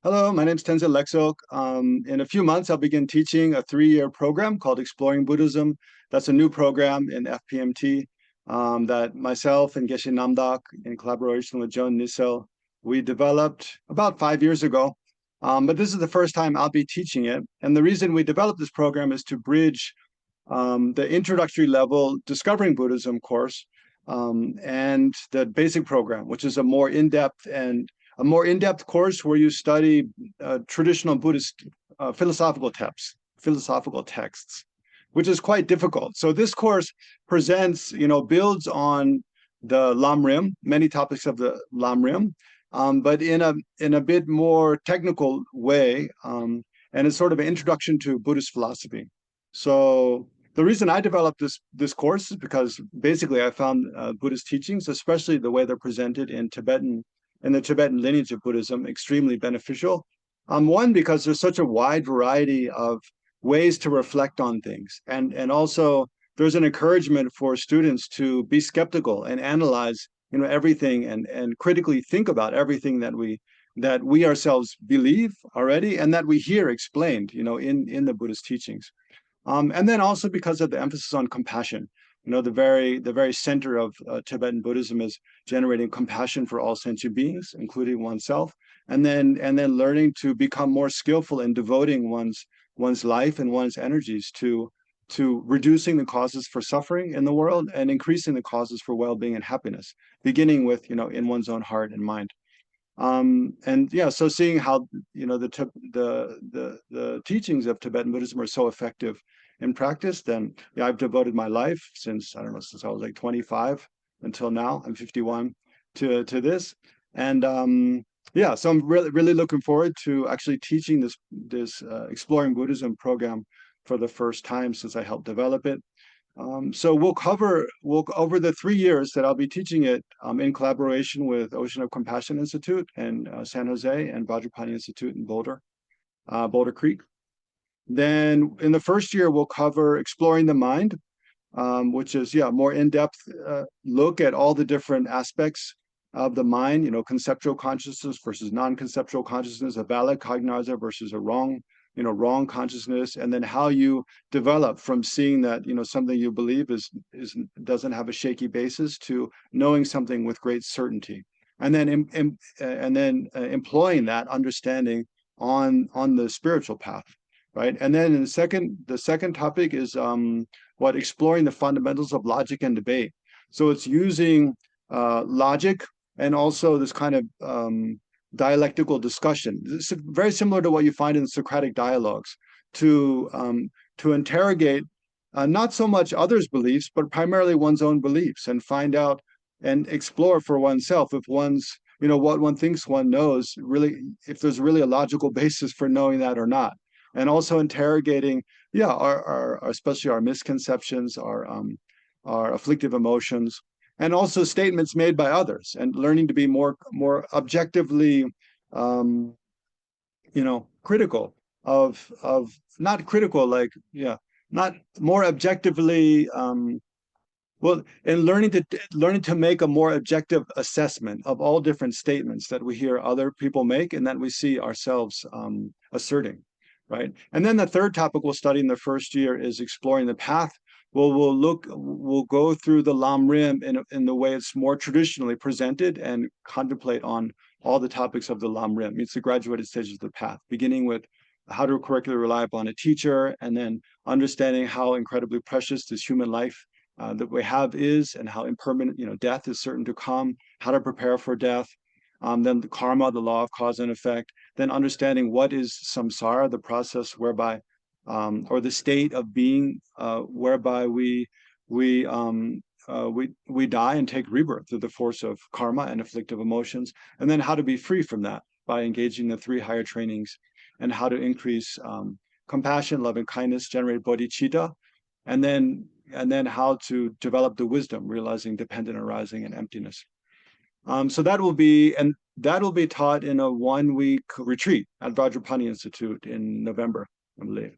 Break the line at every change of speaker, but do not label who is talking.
Hello, my name is Tenzin Legtsok. In a few months, I'll begin teaching a 3-year program called Exploring Buddhism. That's a new program in FPMT that myself and Geshe Namdak, in collaboration with Joan Nicell, we developed about 5 years ago. But this is the first time I'll be teaching it. And the reason we developed this program is to bridge the introductory level Discovering Buddhism course and the basic program, which is a more in-depth course where you study traditional Buddhist philosophical texts, which is quite difficult. So this course presents, builds on the Lam Rim, many topics of the Lam Rim, but in a bit more technical way, and it's sort of an introduction to Buddhist philosophy. So the reason I developed this course is because basically I found Buddhist teachings, especially the way they're presented in the Tibetan lineage of Buddhism, extremely beneficial. One, because there's such a wide variety of ways to reflect on things. And also there's an encouragement for students to be skeptical and analyze, everything and critically think about everything that we ourselves believe already and that we hear explained, in the Buddhist teachings. And then also because of the emphasis on compassion. The very center of Tibetan Buddhism is generating compassion for all sentient beings, including oneself, and then learning to become more skillful in devoting one's life and one's energies to reducing the causes for suffering in the world and increasing the causes for well-being and happiness, beginning with in one's own heart and mind. So seeing how the teachings of Tibetan Buddhism are so effective in practice, then I've devoted my life since I was like 25 until now. I'm 51 to this, and so I'm really looking forward to actually teaching this Exploring Buddhism program for the first time since I helped develop it. So we'll cover over the 3 years that I'll be teaching it in collaboration with Ocean of Compassion Institute in San Jose and Vajrapani Institute in Boulder Creek. Then in the first year, we'll cover Exploring the Mind, which is more in-depth look at all the different aspects of the mind, conceptual consciousness versus non-conceptual consciousness, a valid cognizer versus a wrong consciousness, and then how you develop from seeing that something you believe doesn't have a shaky basis to knowing something with great certainty, and then employing that understanding on the spiritual path, right? And then in the second topic is exploring the fundamentals of logic and debate. So it's using logic and also this kind of dialectical discussion. It's very similar to what you find in Socratic dialogues to interrogate not so much others' beliefs, but primarily one's own beliefs, and find out and explore for oneself if one's what one thinks one knows, really, if there's really a logical basis for knowing that or not. And also interrogating our especially our misconceptions, our afflictive emotions, and also statements made by others, and learning to be more objectively critical of not critical not more objectively and learning to make a more objective assessment of all different statements that we hear other people make and that we see ourselves asserting, right? And then the third topic we'll study in the first year is Exploring the Path. We'll go through the Lam Rim in the way it's more traditionally presented and contemplate on all the topics of the Lam Rim. It's the graduated stages of the path, beginning with how to correctly rely upon a teacher, and then understanding how incredibly precious this human life that we have is, and how impermanent, death is certain to come, how to prepare for death, then the karma, the law of cause and effect, then understanding what is samsara, the process whereby or the state of being whereby we die and take rebirth through the force of karma and afflictive emotions, and then how to be free from that by engaging the 3 higher trainings, and how to increase compassion, love, and kindness, generate bodhicitta, and then how to develop the wisdom, realizing dependent arising and emptiness. So that will be taught in a 1-week retreat at Vajrapani Institute in November, I believe.